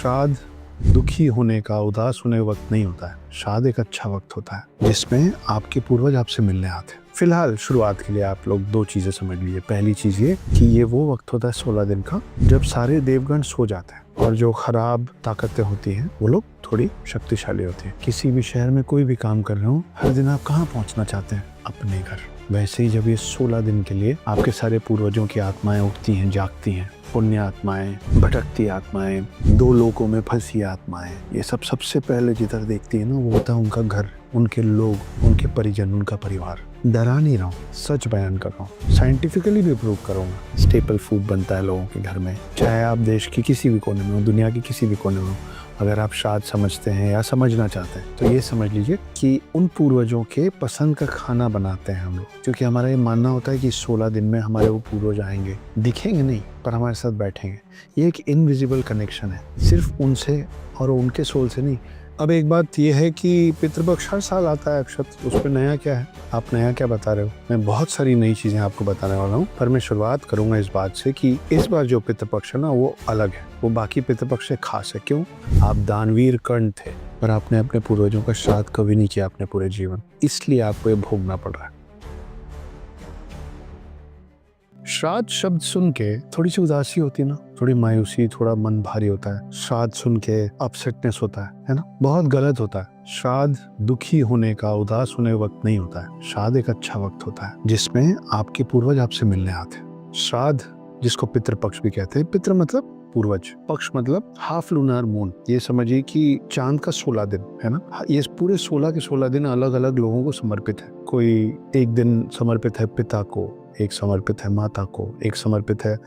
श्राद्ध दुखी होने का, उदास होने का वक्त नहीं होता है। श्राद्ध एक अच्छा वक्त होता है जिसमें आपके पूर्वज आपसे मिलने आते हैं। फिलहाल शुरुआत के लिए आप लोग दो चीजें समझ लीजिए। पहली चीज ये कि ये वो वक्त होता है 16 दिन का जब सारे देवगण सो जाते हैं और जो खराब ताकतें होती हैं वो लोग थोड़ी शक्तिशाली होती हैं। किसी भी शहर में कोई भी काम कर रहे हो, हर दिन आप कहाँ पहुँचना चाहते हैं? अपने घर। वैसे ही जब ये 16 दिन के लिए आपके सारे पूर्वजों की आत्माएं उठती हैं, जागती हैं, पुण्य आत्माएं, भटकती आत्माएं, दो लोकों में फंसी आत्माएं, ये सब सबसे पहले जिधर देखती है ना वो होता है उनका घर, उनके लोग, उनके परिजन, उनका परिवार। डरा नहीं रहा हूँ, सच बयान कर रहा हूँ, साइंटिफिकली भी प्रूव करूँगा। स्टेपल फूड बनता है लोगों के घर में, चाहे आप देश के किसी भी कोने में हो, दुनिया के किसी भी कोने में हो। अगर आप श्राद्ध समझते हैं या समझना चाहते हैं तो ये समझ लीजिए कि उन पूर्वजों के पसंद का खाना बनाते हैं हम लोग, क्योंकि हमारा ये मानना होता है कि 16 दिन में हमारे वो पूर्वज आएंगे, दिखेंगे नहीं पर हमारे साथ बैठेंगे। ये एक इनविजिबल कनेक्शन है, सिर्फ उनसे और उनके सोल से नहीं। अब एक बात यह है कि पितृपक्ष हर साल आता है अक्षत, उस पर नया क्या है? आप नया क्या बता रहे हो? मैं बहुत सारी नई चीजें आपको बताने वाला हूँ, पर मैं शुरुआत करूंगा इस बात से कि इस बार जो पितृपक्ष है ना वो अलग है, वो बाकी पितृपक्ष से खास है। क्यों? आप दानवीर कर्ण थे पर आपने अपने पूर्वजों का श्राद्ध कभी नहीं किया अपने पूरे जीवन, इसलिए आपको ये भोगना पड़ रहा है। श्राद्ध शब्द सुन के थोड़ी सी उदासी होती है ना, थोड़ी मायूसी, थोड़ा मन भारी होता है। श्राद्ध सुन के अपसेटनेस होता है ना? बहुत गलत होता है। श्राद्ध दुखी होने का, उदास होने का वक्त नहीं होता है। श्राद्ध एक अच्छा वक्त होता है जिसमें आपके पूर्वज आपसे मिलने आते हैं। श्राद्ध जिसको पितृपक्ष भी कहते हैं, पितृ मतलब पूर्वज, पक्ष मतलब हाफ लूनार मून। ये समझिए कि चांद का 16 दिन है ना, ये पूरे 16 के 16 दिन अलग अलग लोगों को समर्पित है। कोई एक दिन समर्पित है पिता को, एक समर्पित है माता को, एक समर्पित है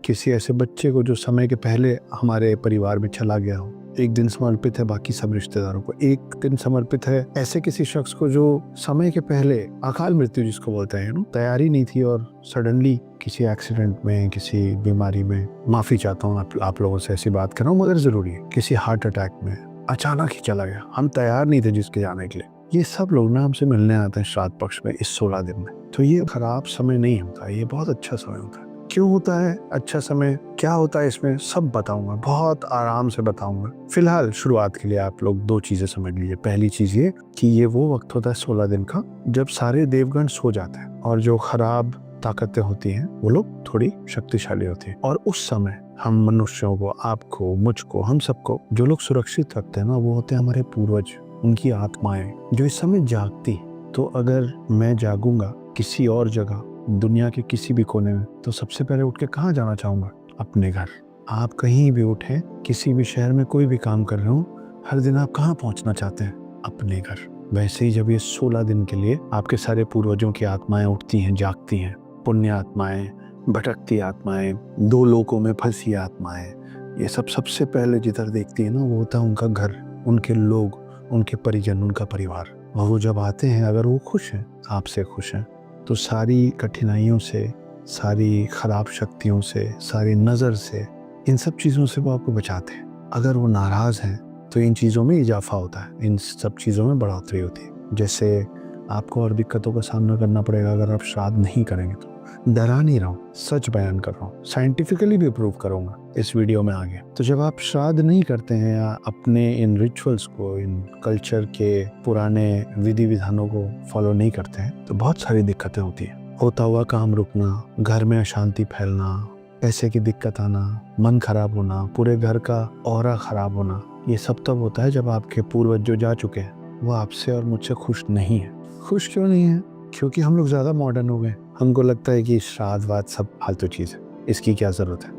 किसी ऐसे बच्चे को जो समय के पहले हमारे परिवार में चला गया हो, एक दिन समर्पित है बाकी सब रिश्तेदारों को, एक दिन समर्पित है ऐसे किसी शख्स को जो समय के पहले अकाल मृत्यु जिसको बोलते हैं, तैयारी नहीं थी और सडनली किसी एक्सीडेंट में, किसी बीमारी में, माफी चाहता हूँ आप लोगों से ऐसी बात कर रहा हूँ मगर जरूरी है, किसी हार्ट अटैक में अचानक ही चला गया, हम तैयार नहीं थे जिसके जाने के लिए। ये सब लोग ना हमसे मिलने आते हैं श्राद्ध पक्ष में इस 16 दिन में। तो ये खराब समय नहीं होता, ये बहुत अच्छा समय होता है। क्यों होता है अच्छा समय? क्या होता है इसमें? सब बताऊंगा, बहुत आराम से बताऊंगा। फिलहाल शुरुआत के लिए आप लोग दो चीजें समझ लीजिए। पहली चीज ये कि ये वो वक्त होता है 16 दिन का जब सारे देवगण सो जाते हैं और जो खराब ताकतें होती हैं वो लोग थोड़ी शक्तिशाली होती हैं। और उस समय हम मनुष्यों को, आपको, मुझको, हम सबको जो लोग सुरक्षित रखते हैं ना वो होते हैं हमारे पूर्वज, उनकी आत्माएं जो इस समय जागती। तो अगर मैं जागूंगा किसी और जगह, दुनिया के किसी भी कोने में, तो सबसे पहले उठ के कहाँ जाना चाहूंगा? अपने घर। आप कहीं भी उठे, किसी भी शहर में कोई भी काम कर रहे हो, हर दिन आप कहाँ पहुंचना चाहते हैं? अपने घर। वैसे ही जब ये 16 दिन के लिए आपके सारे पूर्वजों की आत्माएं उठती हैं, जागती हैं, पुण्य आत्माएं, भटकती आत्माएं, दो लोकों में फंसी आत्माएं, ये सब सबसे पहले जिधर देखती है ना वो होता है उनका घर, उनके लोग, उनके परिजन, उनका परिवार। और वो जब आते हैं, अगर वो खुश हैं, आपसे खुश हैं, तो सारी कठिनाइयों से, सारी खराब शक्तियों से, सारी नज़र से, इन सब चीज़ों से वो आपको बचाते हैं। अगर वो नाराज़ हैं तो इन चीज़ों में इजाफा होता है, इन सब चीज़ों में बढ़ोतरी होती है। जैसे आपको और दिक्कतों का सामना करना पड़ेगा अगर आप श्राद्ध नहीं करेंगे तो। डरा नहीं रहा हूँ, सच बयान कर रहा हूँ, साइंटिफिकली भी प्रूव करूंगा इस वीडियो में आगे। तो जब आप श्राद्ध नहीं करते हैं या अपने इन रिचुअल्स को, इन कल्चर के पुराने विधि विधानों को फॉलो नहीं करते हैं तो बहुत सारी दिक्कतें होती हैं। होता हुआ काम रुकना, घर में अशांति फैलना, पैसे की दिक्कत आना, मन खराब होना, पूरे घर का ऑरा खराब होना, ये सब तब होता है जब आपके पूर्वज जो जा चुके हैं वो आपसे और मुझसे खुश नहीं है। खुश क्यों नहीं है? क्योंकि हम लोग ज़्यादा मॉडर्न हो गए। हमको लगता है कि श्राद्ध वाद सब फालतू चीज़ है, इसकी क्या ज़रूरत है?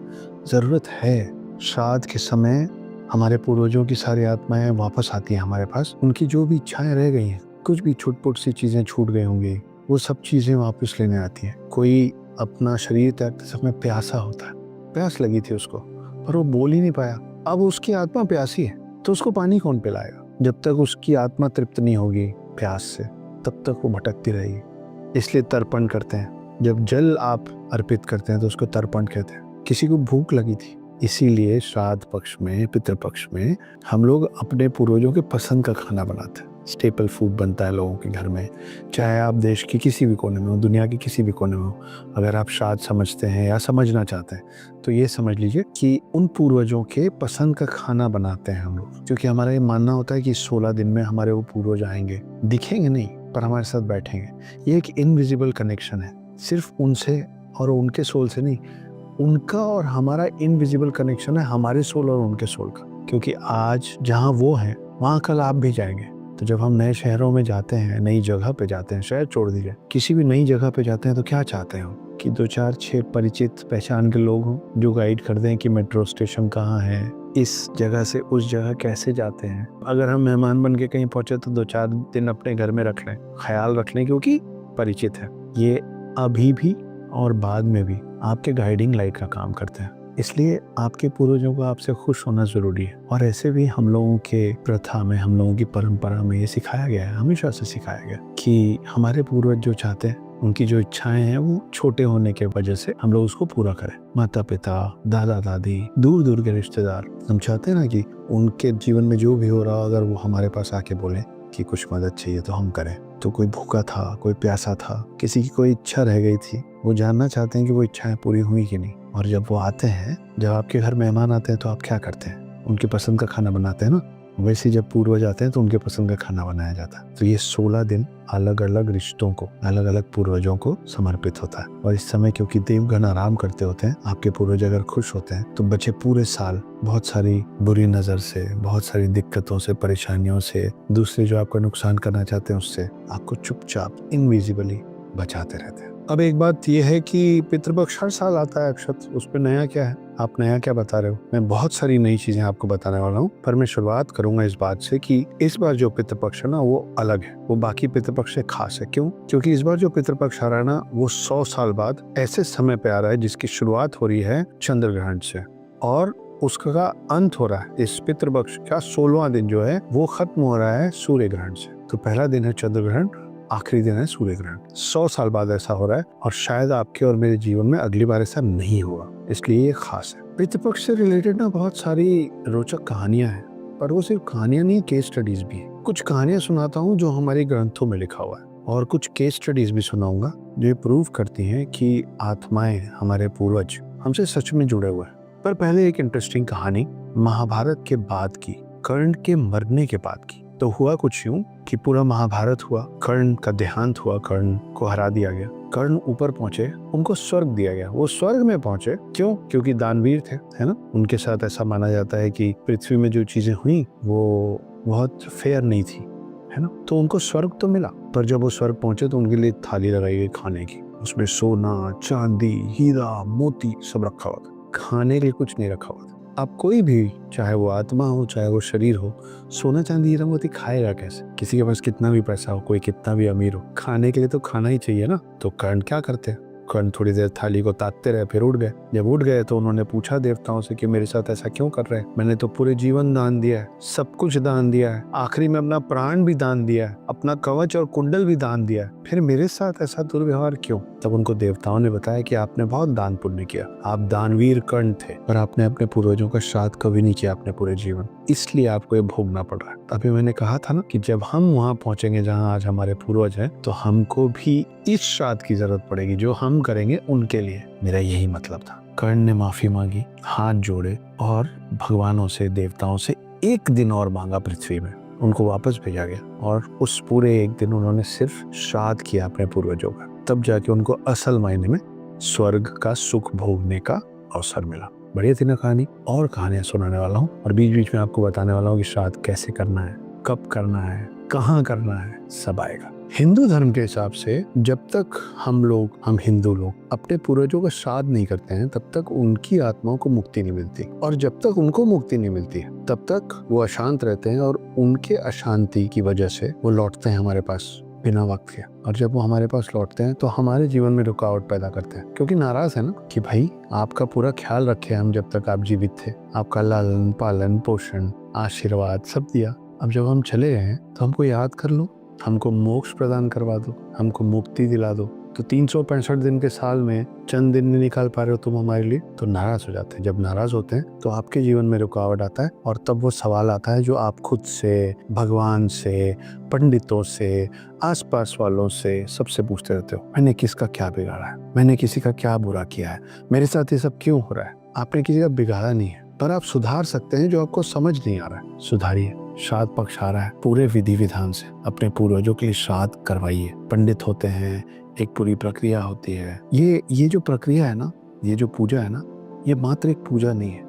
ज़रूरत है। श्राद्ध के समय हमारे पूर्वजों की सारी आत्माएं वापस आती हैं हमारे पास, उनकी जो भी इच्छाएं रह गई हैं, कुछ भी छुटपुट सी चीज़ें छूट गई होंगी, वो सब चीज़ें वापस लेने आती हैं। कोई अपना शरीर त्यागते समय प्यासा होता है, प्यास लगी थी उसको पर वो बोल ही नहीं पाया, अब उसकी आत्मा प्यासी है तो उसको पानी कौन पिलाएगा? जब तक उसकी आत्मा तृप्त नहीं होगी प्यास से तब तक वो भटकती रहेगी। इसलिए तर्पण करते हैं। जब जल आप अर्पित करते हैं तो उसको तर्पण कहते हैं। किसी को भूख लगी थी, इसीलिए श्राद्ध पक्ष में, पितृपक्ष में हम लोग अपने पूर्वजों के पसंद का खाना बनाते हैं। स्टेपल फूड बनता है लोगों के घर में, चाहे आप देश के किसी भी कोने में हो, दुनिया के किसी भी कोने में हो। अगर आप श्राद्ध समझते हैं या समझना चाहते हैं तो ये समझ लीजिए कि उन पूर्वजों के पसंद का खाना बनाते हैं हम लोग, क्योंकि हमारा ये मानना होता है कि 16 दिन में हमारे वो पूर्वज आएंगे, दिखेंगे नहीं पर हमारे साथ बैठेंगे। ये एक इनविजिबल कनेक्शन है, सिर्फ उनसे और उनके सोल से नहीं, उनका और हमारा इनविजिबल कनेक्शन है, हमारे सोल और उनके सोल का। क्योंकि आज जहाँ वो हैं वहाँ कल आप भी जाएंगे। तो जब हम नए शहरों में जाते हैं, नई जगह पे जाते हैं, शहर छोड़ दीजिए, किसी भी नई जगह पे जाते हैं तो क्या चाहते हैं कि 2-4-6 परिचित पहचान के लोग हों जो गाइड कर दें कि मेट्रो स्टेशन कहाँ है, इस जगह से उस जगह कैसे जाते हैं। अगर हम मेहमान बन के कहीं पहुंचे तो 2-4 दिन अपने घर में रख लें, ख्याल रख लें, क्योंकि परिचित है। ये अभी भी और बाद में भी आपके गाइडिंग लाइट का काम करते हैं। इसलिए आपके पूर्वजों को आपसे खुश होना जरूरी है। और ऐसे भी हम लोगों के प्रथा में, हम लोगों की परंपरा में ये सिखाया गया है, हमेशा से सिखाया गया कि हमारे पूर्वज जो चाहते हैं, उनकी जो इच्छाएं हैं, वो छोटे होने के वजह से हम लोग उसको पूरा करें। माता पिता, दादा दादी, दूर दूर के रिश्तेदार, हम चाहते हैं ना कि उनके जीवन में जो भी हो रहा, अगर वो हमारे पास आके बोले कि कुछ मदद चाहिए तो हम करें। तो कोई भूखा था, कोई प्यासा था, किसी की कोई इच्छा रह गई थी, वो जानना चाहते हैं कि वो इच्छाएं पूरी हुई कि नहीं। और जब वो आते हैं, जब आपके घर मेहमान आते हैं तो आप क्या करते हैं? उनकी पसंद का खाना बनाते हैं ना। वैसे जब पूर्वज आते हैं तो उनके पसंद का खाना बनाया जाता है। तो ये 16 दिन अलग अलग रिश्तों को, अलग अलग पूर्वजों को समर्पित होता है। और इस समय क्योंकि देवगण आराम करते होते हैं, आपके पूर्वज अगर खुश होते हैं तो बचे पूरे साल बहुत सारी बुरी नजर से, बहुत सारी दिक्कतों से, परेशानियों से, दूसरे जो आपका नुकसान करना चाहते हैं उससे आपको चुपचाप इनविजिबली बचाते रहते हैं। अब एक बात यह है कि पितृपक्ष हर साल आता है अक्षत, उस पर नया क्या है? आप नया क्या बता रहे हो? मैं बहुत सारी नई चीजें आपको बताने वाला हूँ, पर मैं शुरुआत करूंगा इस बात से कि इस बार जो पितृपक्ष है ना, वो अलग है, वो बाकी पितृपक्ष से खास है। क्यों? क्योंकि इस बार जो पितृपक्ष आ रहा है ना, वो 100 साल बाद ऐसे समय पे आ रहा है जिसकी शुरुआत हो रही है चंद्र ग्रहण से और उसका अंत हो रहा है, इस पितृपक्ष का 16वां दिन जो है वो खत्म हो रहा है सूर्य ग्रहण से। तो पहला दिन है चंद्र ग्रहण, आखिरी दिन है सूर्य ग्रहण। 100 साल बाद ऐसा हो रहा है और शायद आपके और मेरे जीवन में अगली बार ऐसा नहीं हुआ, इसलिए ये खास है। पितृपक्ष से रिलेटेड ना बहुत सारी रोचक कहानियां हैं, पर वो सिर्फ कहानियां नहीं, केस स्टडीज भी है। कुछ कहानियां सुनाता हूँ जो हमारे ग्रंथों में लिखा हुआ है, और कुछ केस स्टडीज भी सुनाऊंगा जो ये प्रूव करती हैं कि आत्माएं, हमारे पूर्वज हमसे सच में जुड़े हुए हैं। पर पहले एक इंटरेस्टिंग कहानी महाभारत के बाद की, कर्ण के मरने के बाद की। तो हुआ कुछ यूं कि पूरा महाभारत हुआ, कर्ण का देहांत हुआ, कर्ण को हरा दिया गया, कर्ण ऊपर पहुंचे, उनको स्वर्ग दिया गया। वो स्वर्ग में पहुंचे क्यों? क्योंकि दानवीर थे, है ना। उनके साथ ऐसा माना जाता है कि पृथ्वी में जो चीजें हुई वो बहुत फेयर नहीं थी, है ना। तो उनको स्वर्ग तो मिला, पर जब वो स्वर्ग पहुंचे तो उनके लिए थाली लगाई गई खाने की, उसमें सोना, चांदी, हीरा, मोती सब रखा हुआ था, खाने के लिए कुछ नहीं रखा हुआ था। अब कोई भी, चाहे वो आत्मा हो चाहे वो शरीर हो, सोना चांदी हीरा मोती खाएगा कैसे? किसी के पास कितना भी पैसा हो, कोई कितना भी अमीर हो, खाने के लिए तो खाना ही चाहिए ना। तो कर्ण क्या करते हैं? कर्ण थोड़ी देर थाली को ताकते रहे, फिर उठ गए। जब उठ गए तो उन्होंने पूछा देवताओं से कि मेरे साथ ऐसा क्यों कर रहे हैं? मैंने तो पूरे जीवन दान दिया है, सब कुछ दान दिया है, आखिरी में अपना प्राण भी दान दिया है, अपना कवच और कुंडल भी दान दिया है, फिर मेरे साथ ऐसा दुर्व्यवहार क्यों? तब उनको देवताओं ने बताया कि आपने बहुत दान पुण्य किया, आप दानवीर कर्ण थे, पर आपने अपने पूर्वजों का श्राद्ध कभी नहीं किया अपने पूरे जीवन, इसलिए आपको ये भोगना पड़ रहा है। अभी मैंने कहा था ना कि जब हम वहां पहुंचेंगे जहां आज हमारे पूर्वज हैं, तो हमको भी इस श्राद्ध की जरूरत पड़ेगी जो हम करेंगे उनके लिए। मेरा यही मतलब था। कर्ण ने माफी मांगी, हाथ जोड़े और भगवानों से, देवताओं से एक दिन और मांगा पृथ्वी में। उनको वापस भेजा गया और उस पूरे एक दिन उन्होंने सिर्फ श्राद्ध किया अपने पूर्वजों का। तब जाके उनको असल मायने में स्वर्ग का सुख भोगने का अवसर मिला। बढ़िया थी ना कहानी। और कहानियां सुनाने वाला हूँ और बीच बीच में आपको बताने वाला हूँ कि श्राद्ध कैसे करना है, कब करना है, कहाँ करना है, सब आएगा। हिंदू धर्म के हिसाब से जब तक हम हिंदू लोग अपने पूर्वजों का श्राद्ध नहीं करते हैं, तब तक उनकी आत्माओं को मुक्ति नहीं मिलती, और जब तक उनको मुक्ति नहीं मिलती है तब तक वो अशांत रहते हैं, और उनके अशांति की वजह से वो लौटते हैं हमारे पास बिना वक्त के। और जब वो हमारे पास लौटते हैं तो हमारे जीवन में रुकावट पैदा करते हैं, क्योंकि नाराज है ना कि भाई आपका पूरा ख्याल रखे हम जब तक आप जीवित थे, आपका लालन पालन पोषण आशीर्वाद सब दिया। अब जब हम चले गए हैं तो हमको याद कर लो, हमको मोक्ष प्रदान करवा दो, हमको मुक्ति दिला दो। तो 365 दिन के साल में चंद दिन नहीं निकाल पा रहे हो तुम हमारे लिए, तो नाराज हो जाते हैं। जब नाराज होते हैं तो आपके जीवन में रुकावट आता है, और तब वो सवाल आता है जो आप खुद से, भगवान से, पंडितों से, आसपास वालों से, सबसे पूछते रहते हो, मैंने किसका क्या बिगाड़ा है, मैंने किसी का क्या बुरा किया है, मेरे साथ ये सब क्यों हो रहा है। आपने किसी का बिगाड़ा नहीं है, पर आप सुधार सकते हैं जो आपको समझ नहीं आ रहा है। सुधारिए। श्राद्ध पक्ष आ रहा है, पूरे विधि विधान से अपने पूर्वजों के लिए श्राद्ध करवाइए। पंडित होते हैं, एक पूरी प्रक्रिया होती है। ये जो प्रक्रिया है ना, ये जो पूजा है ना, ये मात्र एक पूजा नहीं है,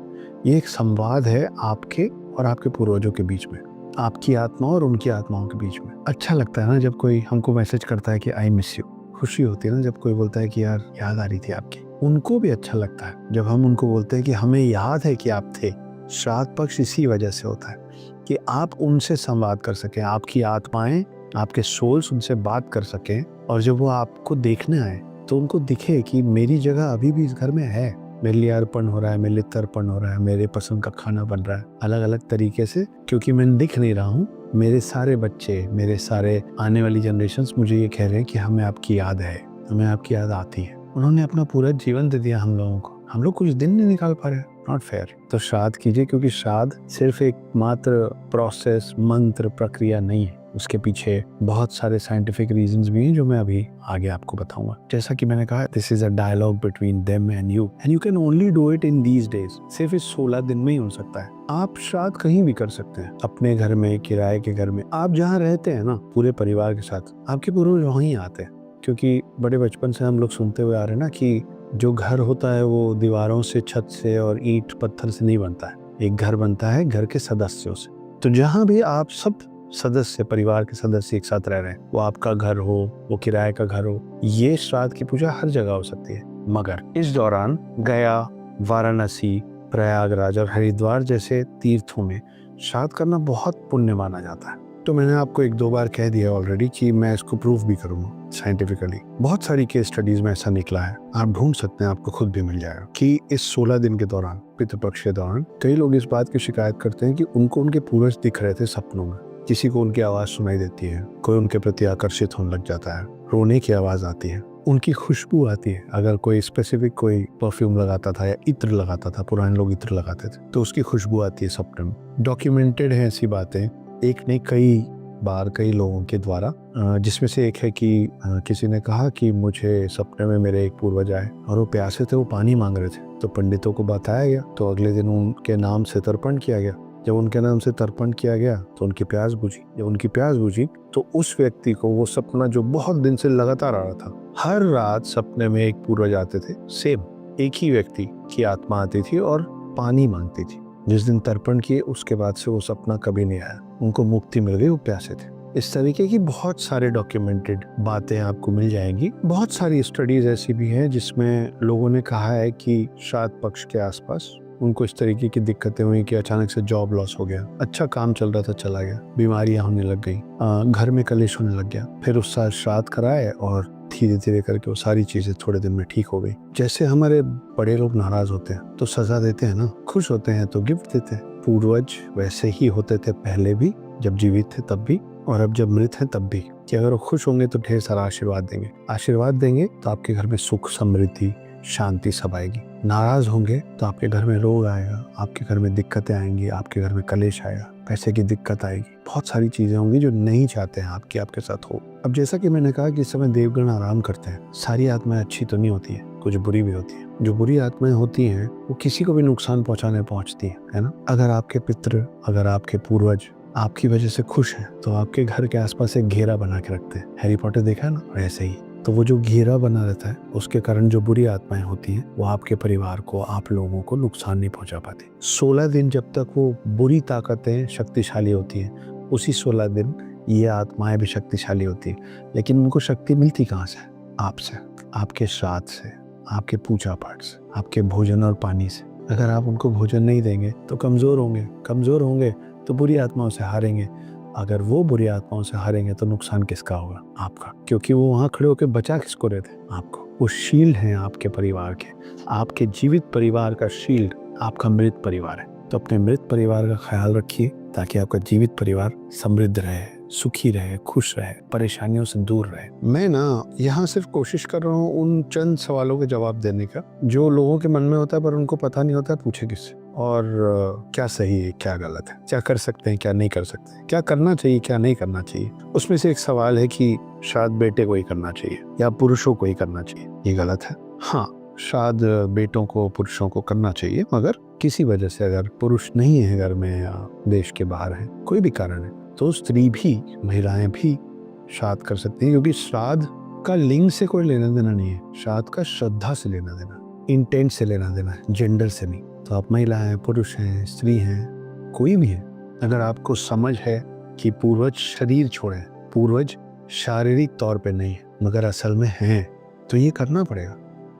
ये एक संवाद है आपके और आपके पूर्वजों के बीच में, आपकी आत्मा और उनकी आत्माओं के बीच में। अच्छा लगता है ना जब कोई हमको मैसेज करता है कि आई मिस यू। खुशी होती है ना जब कोई बोलता है कि यार याद आ रही थी आपकी। उनको भी अच्छा लगता है जब हम उनको बोलते हैं कि हमें याद है कि आप थे। श्राद्ध पक्ष इसी वजह से होता है कि आप उनसे संवाद कर सकें, आपकी आत्माएं, आपके सोल्स उनसे बात कर सकें, और जब वो आपको देखने आए तो उनको दिखे कि मेरी जगह अभी भी इस घर में है, मेरे लिए अर्पण हो रहा है, मेरे लिए तर्पण हो रहा है, मेरे पसंद का खाना बन रहा है अलग अलग तरीके से, क्योंकि मैं दिख नहीं रहा हूँ। मेरे सारे बच्चे, मेरे सारे आने वाली जनरेशन्स मुझे ये कह रहे हैं कि हमें आपकी याद है, हमें आपकी याद आती है। उन्होंने अपना पूरा जीवन दे दिया हम लोगों को, हम लोग कुछ दिन नहीं निकाल पा रहे। Not fair. तो श्राद्ध कीजिए, क्योंकि श्राद्ध सिर्फ एक मात्र प्रोसेस, मंत्र, प्रक्रिया नहीं है, उसके पीछे बहुत सारे साइंटिफिक रीजंस भी हैं जो मैं अभी आगे आपको बताऊंगा। जैसा कि मैंने कहा, this is a dialogue between them and you can only do it in these days. सिर्फ इस 16 दिन में ही हो सकता है। आप श्राद्ध कहीं भी कर सकते हैं, अपने घर में, किराए के घर में, आप जहाँ रहते हैं ना, पूरे परिवार के साथ। आपके पूर्वज वहीं आते हैं, क्योंकि बड़े बचपन से हम लोग सुनते हुए आ रहे हैं ना कि जो घर होता है वो दीवारों से, छत से और ईंट पत्थर से नहीं बनता है। एक घर बनता है घर के सदस्यों से। तो जहाँ भी आप सब सदस्य, परिवार के सदस्य एक साथ रह रहे हैं, वो आपका घर हो, वो किराए का घर हो, ये श्राद्ध की पूजा हर जगह हो सकती है। मगर इस दौरान गया, वाराणसी, प्रयागराज और हरिद्वार जैसे तीर्थों में श्राद्ध करना बहुत पुण्य माना जाता है। तो मैंने आपको 1-2 बार कह दिया ऑलरेडी कि मैं इसको प्रूफ भी करूंगा साइंटिफिकली। बहुत सारी केस स्टडीज में ऐसा निकला है, आप ढूंढ सकते हैं, आपको खुद भी मिल जाएगा कि इस 16 दिन के दौरान, पितृपक्ष के दौरान, कई लोग इस बात की शिकायत करते हैं कि उनको उनके पूर्वज दिख रहे थे सपनों में। किसी को उनकी आवाज सुनाई देती है, कोई उनके प्रति आकर्षित होने लग जाता है, रोने की आवाज आती है, उनकी खुशबू आती है। अगर कोई स्पेसिफिक कोई परफ्यूम लगाता था या इत्र लगाता था, पुराने लोग इत्र लगाते थे, तो उसकी खुशबू आती है सपने में। डॉक्यूमेंटेड है ऐसी बातें, एक नहीं कई बार, कई लोगों के द्वारा, जिसमें से एक है कि किसी ने कहा कि मुझे सपने में मेरे एक पूर्वज आए और वो प्यासे थे, वो पानी मांग रहे थे। तो पंडितों को बताया गया, तो अगले दिन उनके नाम से तर्पण किया गया। जब उनके नाम से तर्पण किया गया तो उनकी प्यास बुझी। जब उनकी प्यास बुझी तो उस व्यक्ति को वो सपना जो बहुत दिन से लगातार आ रहा था, हर रात सपने में एक पूर्वज आते थे, सेम एक ही व्यक्ति की आत्मा आती थी और पानी मांगती थी। जिस दिन तर्पण किए उसके बाद से वो सपना कभी नहीं आया, उनको मुक्ति मिल गई, वो प्यासे थे। इस तरीके की बहुत सारे डॉक्यूमेंटेड बातें आपको मिल जाएंगी। बहुत सारी स्टडीज ऐसी भी हैं जिसमें लोगों ने कहा है कि श्राद्ध पक्ष के आसपास उनको इस तरीके की दिक्कतें हुई कि अचानक से जॉब लॉस हो गया, अच्छा काम चल रहा था चला गया, बीमारियां होने लग गई, घर में कलेश होने लग गया। फिर उस साल श्राद्ध कराए और धीरे धीरे करके वो सारी चीजें थोड़े दिन में ठीक हो गई। जैसे हमारे बड़े लोग नाराज होते हैं तो सजा देते हैं ना, खुश होते हैं तो गिफ्ट देते हैं। पूर्वज वैसे ही होते थे पहले भी, जब जीवित थे तब भी, और अब जब मृत हैं तब भी, कि अगर वो खुश होंगे तो ढेर सारा आशीर्वाद देंगे। आशीर्वाद देंगे तो आपके घर में सुख, समृद्धि, शांति सब आएगी। नाराज होंगे तो आपके घर में रोग आएगा, आपके घर में दिक्कतें आएंगी, आपके घर में कलेश आएगा, पैसे की दिक्कत आएगी, बहुत सारी चीजें होंगी जो नहीं चाहते हैं आपकी आपके साथ हो। अब जैसा कि मैंने कहा कि इस समय देवगण आराम करते हैं, सारी आत्माएं अच्छी तो नहीं होती है, कुछ बुरी भी होती है। जो बुरी आत्माएं होती हैं वो किसी को भी नुकसान पहुंचाने पहुंचती है ना। अगर आपके पितृ, अगर आपके पूर्वज आपकी वजह से खुश हैं तो आपके घर के आसपास एक घेरा बना के रखते हैं। हैरी पॉटर देखा है ना, ऐसे ही। तो वो जो घेरा बना रहता है उसके कारण जो बुरी आत्माएं होती हैं वो आपके परिवार को, आप लोगों को नुकसान नहीं पहुंचा पाती। 16 दिन जब तक वो बुरी ताकतें शक्तिशाली होती हैं, उसी 16 दिन ये आत्माएं भी शक्तिशाली होती हैं। लेकिन उनको शक्ति मिलती कहाँ से? आपसे, आपके श्राद्ध से, आपके पूजा पाठ से, आपके भोजन और पानी से। अगर आप उनको भोजन नहीं देंगे तो कमजोर होंगे तो बुरी आत्माओं से हारेंगे। अगर वो बुरी आत्माओं से हारेंगे तो नुकसान किसका होगा? आपका, क्योंकि वो वहां खड़े होकर बचा किसको रहे थे? आपको। वो शील्ड हैं आपके परिवार के, आपके जीवित परिवार का शील्ड आपका मृत परिवार है। तो अपने मृत परिवार का ख्याल रखिए ताकि आपका जीवित परिवार समृद्ध रहे, सुखी रहे, खुश रहे, परेशानियों से दूर रहे। मैं ना यहाँ सिर्फ कोशिश कर रहा हूँ उन चंद सवालों के जवाब देने का जो लोगों के मन में होता है पर उनको पता नहीं होता है पूछे किससे, और क्या सही है क्या गलत है, क्या कर सकते हैं क्या नहीं कर सकते, क्या करना चाहिए क्या नहीं करना चाहिए। उसमें से एक सवाल है कि शायद बेटे को ही करना चाहिए या पुरुषों को ही करना चाहिए। ये गलत है। हाँ, शायद बेटों को पुरुषों को करना चाहिए, मगर किसी वजह से अगर पुरुष नहीं है घर में या देश के बाहर है, कोई भी कारण है, तो स्त्री भी, महिलाएं भी श्राद्ध कर सकती हैं, क्योंकि श्राद्ध का लिंग से कोई लेना देना नहीं है। श्राद्ध का श्रद्धा से लेना देना, इंटेंट से लेना देना है, जेंडर से नहीं। तो आप महिला हैं, पुरुष हैं, स्त्री हैं, कोई भी है, अगर आपको समझ है कि पूर्वज शरीर छोड़े, पूर्वज शारीरिक तौर पे नहीं है मगर असल में हैं, तो ये करना पड़ेगा,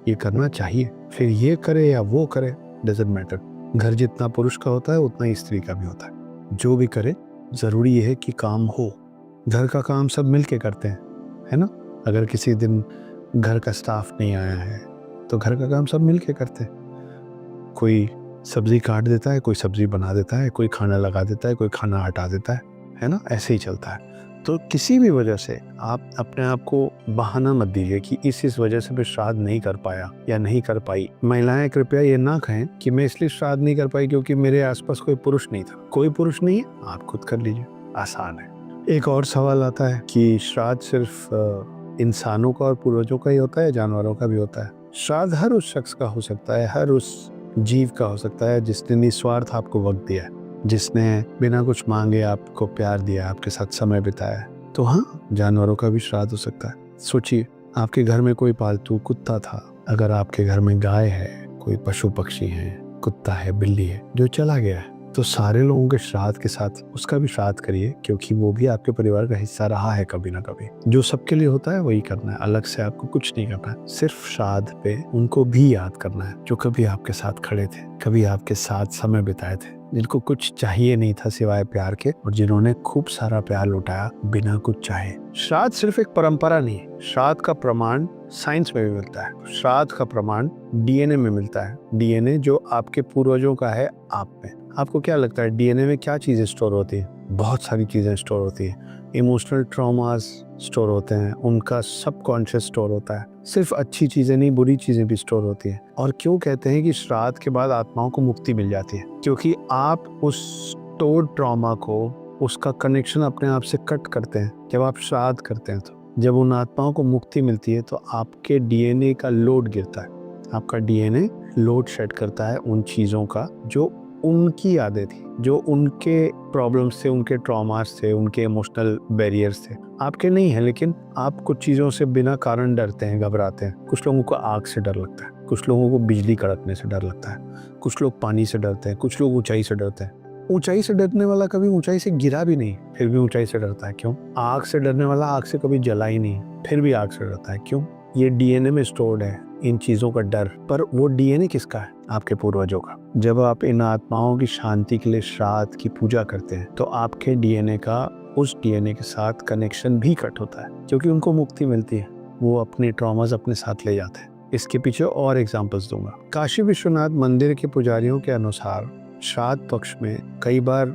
ये करना चाहिए। फिर ये करे या वो करे, डजंट मैटर। घर जितना पुरुष का होता है उतना ही स्त्री का भी होता है। जो भी करे, जरूरी ये है कि काम हो। घर का काम सब मिल के करते हैं, है ना। अगर किसी दिन घर का स्टाफ नहीं आया है तो घर का काम सब मिल के करते हैं। कोई सब्जी काट देता है, कोई सब्जी बना देता है, कोई खाना लगा देता है, कोई खाना हटा देता है ना, ऐसे ही चलता है। तो किसी भी वजह से आप अपने आप को बहाना मत दीजिए कि इस वजह से मैं श्राद्ध नहीं कर पाया या नहीं कर पाई। महिलाएं कृपया ये ना कहें कि मैं इसलिए श्राद्ध नहीं कर पाई क्योंकि मेरे आसपास कोई पुरुष नहीं था। कोई पुरुष नहीं है, आप खुद कर लीजिए, आसान है। एक और सवाल आता है कि श्राद्ध सिर्फ इंसानों का और पूर्वजों का ही होता है, जानवरों का भी होता है। श्राद्ध हर उस शख्स का हो सकता है, हर उस जीव का हो सकता है जिसने निस्वार्थ आपको वक्त दिया है, जिसने बिना कुछ मांगे आपको प्यार दिया, आपके साथ समय बिताया है। तो हाँ, जानवरों का भी श्राद्ध हो सकता है। सोचिए, आपके घर में कोई पालतू कुत्ता था, अगर आपके घर में गाय है, कोई पशु पक्षी है, कुत्ता है, बिल्ली है, जो चला गया है, तो सारे लोगों के श्राद्ध के साथ उसका भी श्राद्ध करिए, क्योंकि वो भी आपके परिवार का हिस्सा रहा है कभी ना कभी। जो सबके लिए होता है वही करना है, अलग से आपको कुछ नहीं करना है। सिर्फ श्राद्ध पे उनको भी याद करना है जो कभी आपके साथ खड़े थे, कभी आपके साथ समय बिताए थे, जिनको कुछ चाहिए नहीं था सिवाय प्यार के, और जिन्होंने खूब सारा प्यार लुटाया बिना कुछ चाहे। श्राद्ध सिर्फ एक परंपरा नहीं है, श्राद्ध का प्रमाण साइंस में भी मिलता है। श्राद्ध का प्रमाण डीएनए में मिलता है। डीएनए जो आपके पूर्वजों का है आप में। आपको क्या लगता है डीएनए में क्या चीजें स्टोर होती है? बहुत सारी चीजें स्टोर होती है। इमोशनल ट्रॉमास स्टोर होते हैं, उनका सबकॉन्शियस स्टोर होता है। सिर्फ अच्छी चीजें नहीं, बुरी चीजें भी स्टोर होती हैं। और क्यों कहते हैं कि श्राद्ध के बाद आत्माओं को मुक्ति मिल जाती है? क्योंकि आप उस स्टोर्ड ट्रॉमा को, उसका कनेक्शन अपने आप से कट करते हैं जब आप श्राद्ध करते हैं। तो जब उन आत्माओं को मुक्ति मिलती है तो आपके डीएनए का लोड गिरता है। आपका डीएनए लोड शेड करता है उन चीज़ों का जो उनकी यादें थी, जो उनके प्रॉब्लम्स थे, उनके ट्रॉमास थे, उनके इमोशनल बैरियर्स थे। आपके नहीं है, लेकिन आप कुछ चीज़ों से बिना कारण डरते हैं, घबराते हैं। कुछ लोगों को आग से डर लगता है, कुछ लोगों को बिजली कड़कने से डर लगता है, कुछ लोग पानी से डरते हैं, कुछ लोग ऊंचाई से डरते हैं। ऊंचाई से डरने वाला कभी ऊंचाई से गिरा भी नहीं, फिर भी ऊंचाई से डरता है। क्यों? आग से डरने वाला आग से कभी जला ही नहीं, फिर भी आग से डरता है। क्यों? ये डीएनए में स्टोर्ड है इन चीजों का डर। पर वो डीएनए किसका है? आपके पूर्वजों का। जब आप इन आत्माओं की शांति के लिए श्राद्ध की पूजा करते हैं तो आपके डीएनए का उस डीएनए के साथ कनेक्शन भी कट होता है, क्योंकि उनको मुक्ति मिलती है। वो अपने ट्रॉमास अपने साथ ले जाते हैं। इसके पीछे और एग्जाम्पल्स दूंगा। काशी विश्वनाथ मंदिर के पुजारियों के अनुसार श्राद्ध पक्ष में कई बार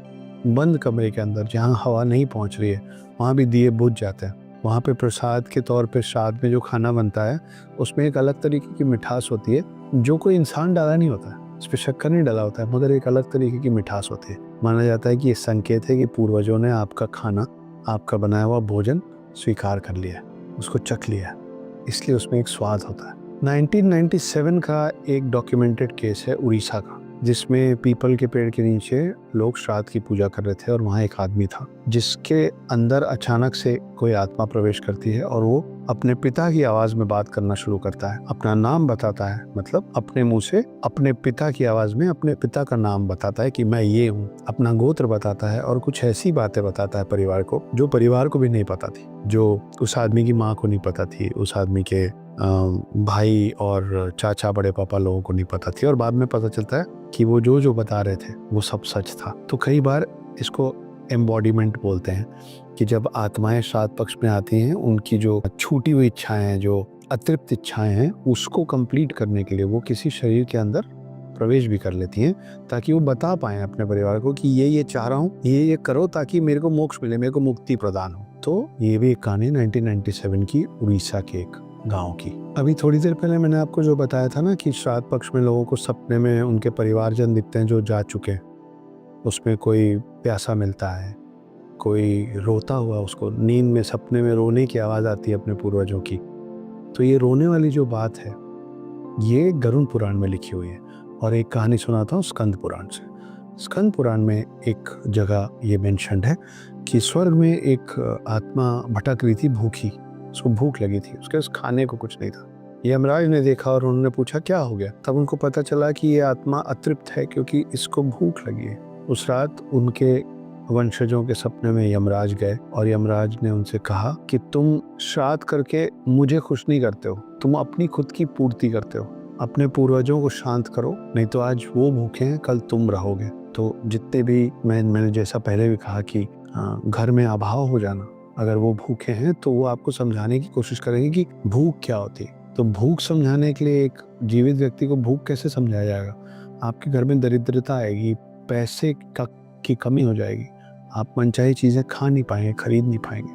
बंद कमरे के अंदर जहाँ हवा नहीं पहुँच रही है वहाँ भी दिए बुझ जाते हैं। वहाँ पे प्रसाद के तौर पे श्राद्ध में जो खाना बनता है उसमें एक अलग तरीके की मिठास होती है जो कोई इंसान डाला नहीं होता है, उस पर शक्कर नहीं डाला होता है, मगर एक अलग तरीके की मिठास होती है। माना जाता है कि ये संकेत है कि पूर्वजों ने आपका खाना, आपका बनाया हुआ भोजन स्वीकार कर लिया, उसको चख लिया, इसलिए उसमें एक स्वाद होता है। 1997 का एक डॉक्यूमेंटेड केस है उड़ीसा का, जिसमें पीपल के पेड़ के नीचे लोग श्राद्ध की पूजा कर रहे थे और वहाँ एक आदमी था जिसके अंदर अचानक से कोई आत्मा प्रवेश करती है और वो अपने पिता की आवाज में बात करना शुरू करता है। अपना नाम बताता है, मतलब अपने मुंह से अपने पिता की आवाज में अपने पिता का नाम बताता है कि मैं ये हूँ। अपना गोत्र बताता है और कुछ ऐसी बातें बताता है परिवार को जो परिवार को भी नहीं पता थी, जो उस आदमी की माँ को नहीं पता थी, उस आदमी के भाई और चाचा बड़े पापा लोगों को नहीं पता थी। और बाद में पता चलता है कि वो जो बता रहे थे वो सब सच था। तो कई बार इसको एम्बॉडीमेंट बोलते हैं कि जब आत्माएं श्राद्ध पक्ष में आती हैं, उनकी जो छूटी हुई इच्छाएं हैं, जो अतृप्त इच्छाएं हैं, उसको कंप्लीट करने के लिए वो किसी शरीर के अंदर प्रवेश भी कर लेती हैं, ताकि वो बता पाएं अपने परिवार को कि ये चाह रहा हूँ, ये करो ताकि मेरे को मोक्ष मिले, मेरे को मुक्ति प्रदान हो। तो ये भी एक कहानी 1997 की उड़ीसा के एक गांव की। अभी थोड़ी देर पहले मैंने आपको जो बताया था ना कि श्राद्ध पक्ष में लोगों को सपने में उनके परिवारजन दिखते हैं जो जा चुके, उसमें कोई प्यासा मिलता है, कोई रोता हुआ, उसको नींद में सपने में रोने की आवाज़ आती है अपने पूर्वजों की। तो ये रोने वाली जो बात है ये गरुड़ पुराण में लिखी हुई है। और एक कहानी सुनाता हूँ स्कंद पुराण से। स्कंद पुराण में एक जगह ये मेंशन्ड है कि स्वर्ग में एक आत्मा भटक रही थी, भूखी, उसको भूख लगी थी, उसके पास खाने को कुछ नहीं था। यमराज ने देखा और उन्होंने पूछा क्या हो गया। तब उनको पता चला कि ये आत्मा अतृप्त है क्योंकि इसको भूख लगी है। उस रात उनके वंशजों के सपने में यमराज गए और यमराज ने उनसे कहा कि तुम श्राद्ध करके मुझे खुश नहीं करते हो, तुम अपनी खुद की पूर्ति करते हो, अपने पूर्वजों को शांत करो, नहीं तो आज वो भूखे हैं, कल तुम रहोगे। तो जितने भी मैंने जैसा पहले भी कहा कि घर में अभाव हो जाना, अगर वो भूखे हैं तो वो आपको समझाने की कोशिश करेंगे कि भूख क्या होती है। तो भूख समझाने के लिए एक जीवित व्यक्ति को भूख कैसे समझाया जाएगा? आपके घर में दरिद्रता आएगी, पैसे की कमी हो जाएगी, आप मनचाही चीज़ें खा नहीं पाएंगे, खरीद नहीं पाएंगे,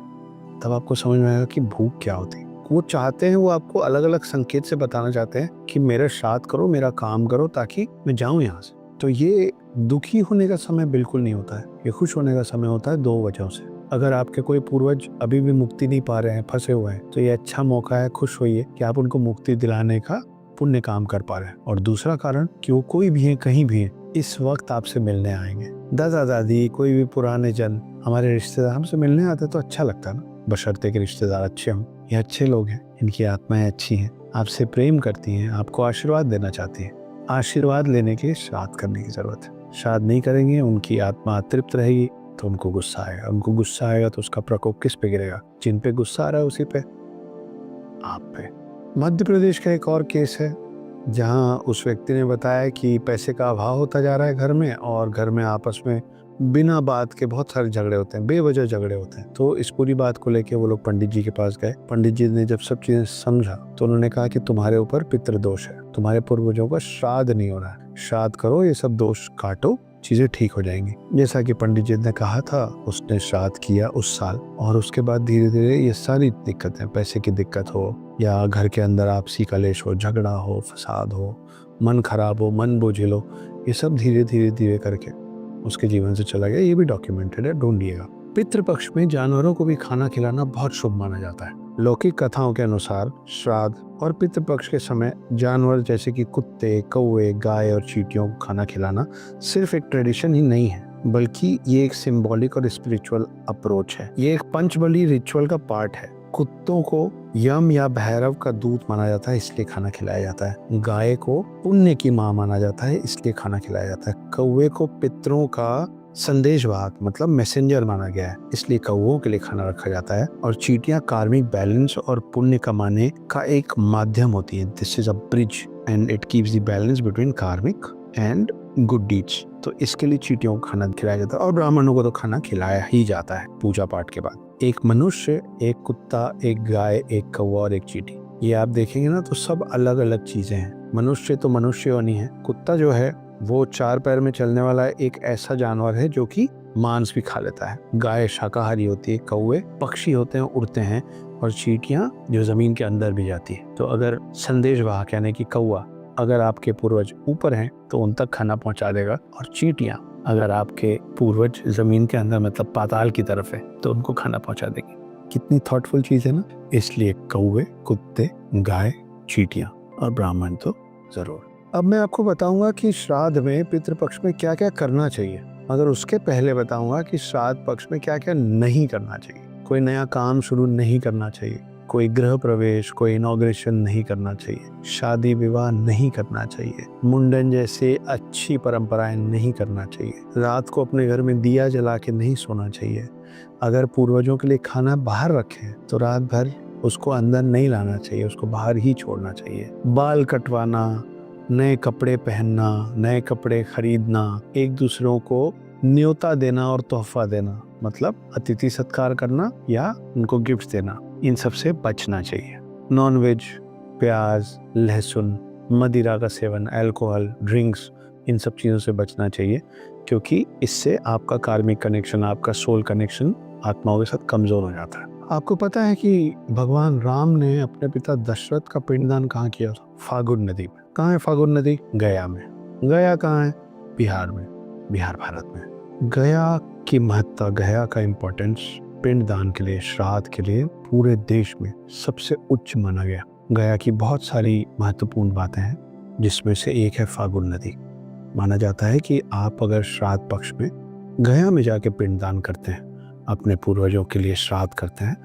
तब आपको समझ में आएगा कि भूख क्या होती है। वो चाहते हैं, वो आपको अलग अलग संकेत से बताना चाहते हैं कि मेरा श्राद्ध करो, मेरा काम करो ताकि मैं जाऊं यहाँ से। तो ये दुखी होने का समय बिल्कुल नहीं होता है, ये खुश होने का समय होता है 2 वजहों से। अगर आपके कोई पूर्वज अभी भी मुक्ति नहीं पा रहे हैं, फंसे हुए हैं, तो ये अच्छा मौका है, खुश होइए कि आप उनको मुक्ति दिलाने का पुण्य काम कर पा रहे हैं। और दूसरा कारण कि वो कोई भी है, कहीं भी है, इस वक्त आपसे मिलने आएंगे। दादा दादी, कोई भी पुराने जन, हमारे रिश्तेदार हमसे मिलने आते तो अच्छा लगता है ना, बशर्ते के रिश्तेदार अच्छे हों। ये अच्छे लोग हैं, इनकी आत्माएं अच्छी हैं, आपसे प्रेम करती हैं, आपको आशीर्वाद देना चाहती हैं। आशीर्वाद लेने के लिए श्राद्ध करने की जरूरत है। श्राद्ध नहीं करेंगे, उनकी आत्मा तृप्त रहेगी तो उनको गुस्सा आएगा, उनको गुस्सा आएगा तो उसका प्रकोप किस पे गिरेगा? जिन पे गुस्सा आ रहा है उसी पे, आप पे। मध्य प्रदेश का एक और केस है जहां उस व्यक्ति ने बताया कि पैसे का अभाव होता जा रहा है घर में, और घर में आपस में बिना बात के बहुत सारे झगड़े होते हैं, बेवजह झगड़े होते हैं। तो इस पूरी बात को लेके वो लोग पंडित जी के पास गए। पंडित जी ने जब सब चीजें समझा तो उन्होंने कहा कि तुम्हारे ऊपर पितृदोष है, तुम्हारे पूर्वजों का श्राद्ध नहीं हो रहा है, श्राद्ध करो, ये सब दोष काटो, चीजें ठीक हो जाएंगी। जैसा कि पंडित जी ने कहा था, उसने श्राद्ध किया उस साल, और उसके बाद धीरे धीरे ये सारी दिक्कतें, पैसे की दिक्कत हो या घर के अंदर आपसी कलेश हो, झगड़ा हो, फसाद हो, मन खराब हो, मन बोझिल हो, ये सब धीरे धीरे धीरे करके उसके जीवन से चला गया। ये भी डॉक्यूमेंटेड है, ढूंढिएगा। पितृपक्ष में जानवरों को भी खाना खिलाना बहुत शुभ माना जाता है। लौकिक कथाओं के अनुसार श्राद्ध और पितृपक्ष के समय जानवर जैसे कि कुत्ते, कौवे, गाय और चींटियों को खाना खिलाना सिर्फ एक ट्रेडिशन ही नहीं है, बल्कि ये एक सिंबॉलिक और स्पिरिचुअल अप्रोच है। ये एक पंचबली रिचुअल का पार्ट है। कुत्तों को यम या भैरव का दूत माना जाता है, इसलिए खाना खिलाया जाता है। गाय को पुण्य की मां माना जाता है, इसलिए खाना खिलाया जाता है। कौवे को पितरों का संदेशवाहक मतलब मैसेंजर माना गया है, इसलिए कौवों के लिए खाना रखा जाता है। और चींटियां कार्मिक बैलेंस और पुण्य कमाने का एक माध्यम होती है। This is a bridge and it keeps the balance between कार्मिक एंड गुड डीड्स। तो इसके लिए चींटियों को खाना खिलाया जाता है, और ब्राह्मणों को तो खाना खिलाया ही जाता है पूजा पाठ के बाद। एक मनुष्य, एक कुत्ता, एक गाय, एक कौवा और एक चींटी, ये आप देखेंगे ना तो सब अलग अलग चीजें हैं। मनुष्य तो मनुष्य नहीं है। कुत्ता जो है वो 4 पैर में चलने वाला एक ऐसा जानवर है जो कि मांस भी खा लेता है। गाय शाकाहारी होती है, कौवे पक्षी होते हैं, उड़ते हैं, और चींटियां जो जमीन के अंदर भी जाती है। तो अगर संदेशवाहक यानी कि कौवा, अगर आपके पूर्वज ऊपर हैं तो उन तक खाना पहुंचा देगा, और चींटियां अगर आपके पूर्वज जमीन के अंदर मतलब पाताल की तरफ है तो उनको खाना पहुंचा देगी। कितनी थॉटफुल चीज है ना। इसलिए कौवे, कुत्ते, गाय, चींटियां और ब्राह्मण तो जरूर। अब मैं आपको बताऊंगा कि श्राद्ध में, पितृपक्ष में क्या क्या करना चाहिए, मगर उसके पहले बताऊंगा कि श्राद्ध पक्ष में क्या क्या नहीं करना चाहिए। कोई नया काम शुरू नहीं करना चाहिए, कोई गृह प्रवेश, कोई इनॉग्रेशन नहीं करना चाहिए, शादी विवाह नहीं करना चाहिए, मुंडन जैसे अच्छी परंपराएं नहीं करना चाहिए, रात को अपने घर में दिया जला के नहीं सोना चाहिए। अगर पूर्वजों के लिए खाना बाहर रखें तो रात भर उसको अंदर नहीं लाना चाहिए, उसको बाहर ही छोड़ना चाहिए। बाल कटवाना, नए कपड़े पहनना, नए कपड़े खरीदना, एक दूसरों को न्योता देना और तोहफा देना, मतलब अतिथि सत्कार करना या उनको गिफ्ट देना, इन सब से बचना चाहिए। नॉनवेज, प्याज, लहसुन, मदिरा का सेवन, अल्कोहल, ड्रिंक्स, इन सब चीज़ों से बचना चाहिए, क्योंकि इससे आपका कार्मिक कनेक्शन, आपका सोल कनेक्शन आत्माओं के साथ कमज़ोर हो जाता है। आपको पता है कि भगवान राम ने अपने पिता दशरथ का पिंडदान कहाँ किया था? फागुन नदी में। कहाँ है फागुन नदी? गया में। गया कहाँ है? बिहार में, बिहार भारत में। गया की महत्ता, गया का इम्पोर्टेंस पिंडदान के लिए, श्राद्ध के लिए पूरे देश में सबसे उच्च माना गया। गया की बहुत सारी महत्वपूर्ण बातें हैं, जिसमें से एक है फागुन नदी। माना जाता है कि आप अगर श्राद्ध पक्ष में गया में जाके पिंडदान करते हैं, अपने पूर्वजों के लिए श्राद्ध करते हैं,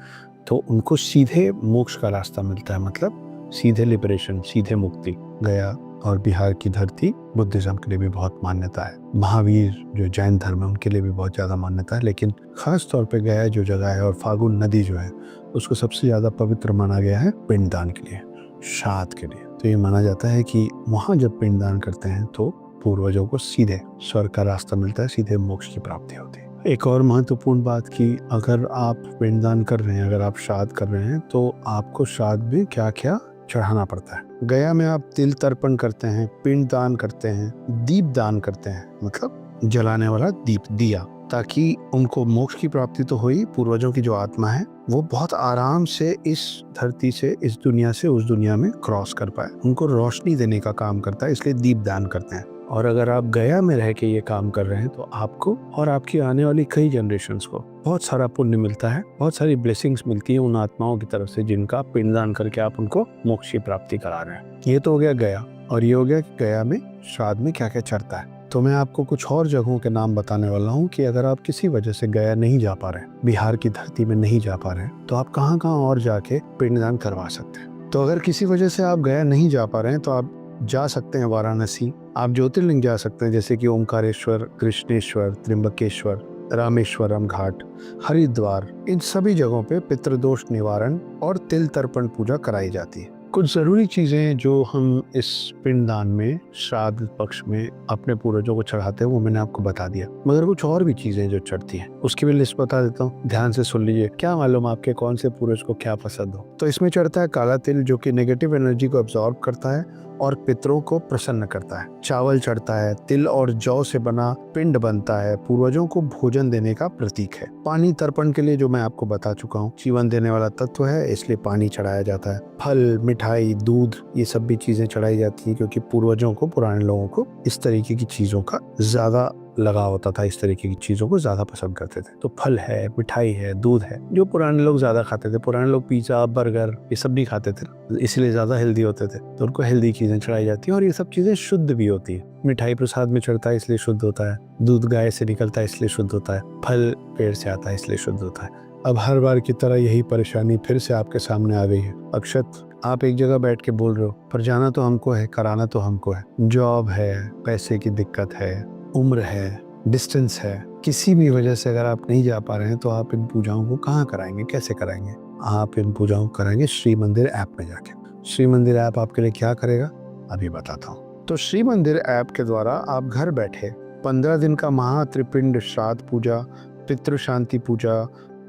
तो उनको सीधे मोक्ष का रास्ता मिलता है, मतलब सीधे लिबरेशन, सीधे मुक्ति। गया और बिहार की धरती बुद्धिज्म के लिए भी बहुत मान्यता है। महावीर जो जैन धर्म है उनके लिए भी बहुत ज़्यादा मान्यता है, लेकिन खास तौर पे गया जो जगह है और फागुन नदी जो है उसको सबसे ज़्यादा पवित्र माना गया है पिंडदान के लिए, श्राद्ध के लिए। तो ये माना जाता है कि वहाँ जब पिंडदान करते हैं तो पूर्वजों को सीधे स्वर्ग का रास्ता मिलता है, सीधे मोक्ष की प्राप्ति होती है। एक और महत्वपूर्ण बात कि अगर आप पिंडदान कर रहे हैं, अगर आप श्राद्ध कर रहे हैं, तो आपको श्राद्ध में क्या क्या चढ़ाना पड़ता है। गया में आप तिल तर्पण करते हैं, पिंड दान करते हैं, दीप दान करते हैं, मतलब जलाने वाला दीप, दिया, ताकि उनको मोक्ष की प्राप्ति तो हुई, पूर्वजों की जो आत्मा है वो बहुत आराम से इस धरती से, इस दुनिया से उस दुनिया में क्रॉस कर पाए। उनको रोशनी देने का काम करता है, इसलिए दीप दान करते हैं। और अगर आप गया में रह के ये काम कर रहे हैं तो आपको और आपकी आने वाली कई जनरेशन्स को बहुत सारा पुण्य मिलता है, बहुत सारी ब्लेसिंग्स मिलती है उन आत्माओं की तरफ से जिनका पिंडदान करके आप उनको मोक्ष की प्राप्ति करा रहे हैं। ये तो हो गया गया, और ये हो गया कि गया में श्राद्ध में क्या क्या चढ़ता है। तो मैं आपको कुछ और जगहों के नाम बताने वाला हूँ कि अगर आप किसी वजह से गया नहीं जा पा रहे, बिहार की धरती में नहीं जा पा रहे, तो आप कहाँ कहाँ और जाके पिंडदान करवा सकते हैं। तो अगर किसी वजह से आप गया नहीं जा पा रहे हैं तो आप जा सकते हैं वाराणसी। आप ज्योतिर्लिंग जा सकते हैं, जैसे कि ओंकारेश्वर, कृष्णेश्वर, त्रिंबकेश्वर, रामेश्वरम घाट, हरिद्वार। इन सभी जगहों पे पितृदोष निवारण और तिल तर्पण पूजा कराई जाती है। कुछ ज़रूरी चीज़ें जो हम इस पिंडदान में, श्राद्ध पक्ष में अपने पूर्वजों को चढ़ाते हैं वो मैंने आपको बता दिया, मगर कुछ और भी चीज़ें जो चढ़ती हैं उसकी भी लिस्ट बता देता हूँ, ध्यान से सुन लीजिए। क्या मालूम आपके कौन से पूर्वज को क्या पसंद हो। तो इसमें चढ़ता है काला तिल, जो कि नेगेटिव एनर्जी को अब्सॉर्ब करता है और पितरों को प्रसन्न करता है। चावल चढ़ता है, तिल और जौ से बना पिंड बनता है, पूर्वजों को भोजन देने का प्रतीक है। पानी तर्पण के लिए, जो मैं आपको बता चुका हूँ, जीवन देने वाला तत्व है, इसलिए पानी चढ़ाया जाता है। फल, मिठाई, दूध, ये सब भी चीजें चढ़ाई जाती है, क्योंकि पूर्वजों को, पुराने लोगों को इस तरीके की चीजों का ज्यादा लगाव होता था, इस तरीके की चीजों को ज्यादा पसंद करते थे। तो फल है, मिठाई है, दूध है, जो पुराने लोग ज्यादा खाते थे। पुराने लोग पिज्जा, बर्गर ये सब भी खाते थे, इसलिए ज्यादा हेल्दी होते थे, तो उनको हेल्दी चीजें चढ़ाई जाती है और ये सब चीजें शुद्ध भी होती है। मिठाई प्रसाद में चढ़ता है इसलिए शुद्ध होता है, दूध गाय से निकलता है इसलिए शुद्ध होता है, फल पेड़ से आता है इसलिए शुद्ध होता है। अब हर बार की तरह यही परेशानी फिर से आपके सामने आ गई है। अक्षत, आप एक जगह बैठ के बोल रहे हो, पर जाना तो हमको है, कराना तो हमको है। जॉब है, पैसे की दिक्कत है, उम्र है, डिस्टेंस है, किसी भी वजह से अगर आप नहीं जा पा रहे हैं तो आप इन पूजाओं को कहाँ कराएंगे, कैसे कराएंगे? आप इन पूजाओं को कराएंगे श्री मंदिर ऐप में जाके। श्री मंदिर ऐप आपके लिए क्या करेगा, अभी बताता हूँ। तो श्री मंदिर ऐप के द्वारा आप घर बैठे 15 दिन का महा त्रिपिंड श्राद्ध पूजा, पितृ शांति पूजा,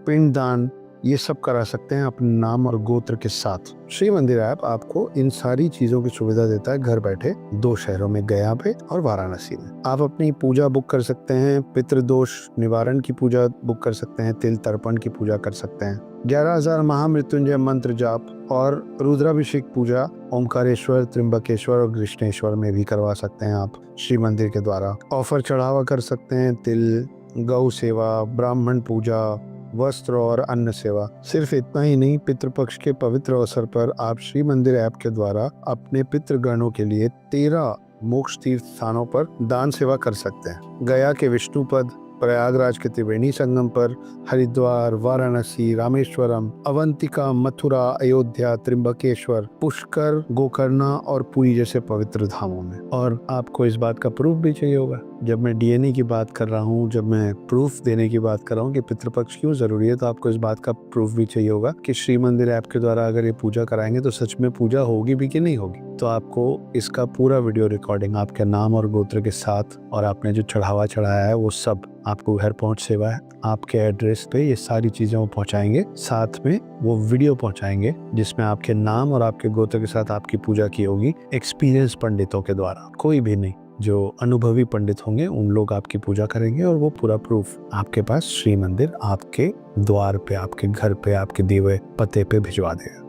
पिंडदान, ये सब करा सकते हैं अपने नाम और गोत्र के साथ। श्री मंदिर ऐप आपको इन सारी चीजों की सुविधा देता है घर बैठे, 2 शहरों में, गया पे और वाराणसी में। आप अपनी पूजा बुक कर सकते हैं, पितृदोष निवारण की पूजा बुक कर सकते हैं, तिल तर्पण की पूजा कर सकते हैं, 11,000 महामृत्युंजय मंत्र जाप और रुद्राभिषेक पूजा ओंकारेश्वर, त्रिंबकेश्वर और कृष्णेश्वर में भी करवा सकते हैं आप श्री मंदिर के द्वारा। ऑफर चढ़ावा कर सकते हैं, तिल, गौ सेवा, ब्राह्मण पूजा, वस्त्र और अन्न सेवा। सिर्फ इतना ही नहीं, पितृपक्ष के पवित्र अवसर पर आप श्री मंदिर ऐप के द्वारा अपने पितृगणों के लिए 13 मोक्ष तीर्थ स्थानों पर दान सेवा कर सकते हैं। गया के विष्णुपद, प्रयागराज के त्रिवेणी संगम पर, हरिद्वार, वाराणसी, रामेश्वरम, अवंतिका, मथुरा, अयोध्या, त्रिंबकेश्वर, पुष्कर, गोकर्णा और पुरी जैसे पवित्र धामों में। और आपको इस बात का प्रूफ भी चाहिए होगा, जब मैं डीएनए की बात कर रहा हूँ, जब मैं प्रूफ देने की बात कर रहा हूँ कि पितृपक्ष क्यों जरूरी है, तो आपको इस बात का प्रूफ भी चाहिए होगा कि श्री मंदिर ऐप के द्वारा अगर ये पूजा कराएंगे तो सच में पूजा होगी भी कि नहीं होगी। तो आपको इसका पूरा वीडियो रिकॉर्डिंग आपके नाम और गोत्र के साथ और आपने जो चढ़ावा चढ़ाया है वो सब आपको घर पहुंच सेवा है, आपके एड्रेस पे ये सारी चीजें वो पहुंचाएंगे। साथ में वो वीडियो पहुंचाएंगे जिसमें आपके नाम और आपके गोत्र के साथ आपकी पूजा की होगी एक्सपीरियंस पंडितों के द्वारा, कोई भी नहीं, जो अनुभवी पंडित होंगे उन लोग आपकी पूजा करेंगे और वो पूरा प्रूफ आपके पास श्री मंदिर आपके द्वार पे, आपके घर पे, आपके दिए हुए पते पे भिजवा देगा।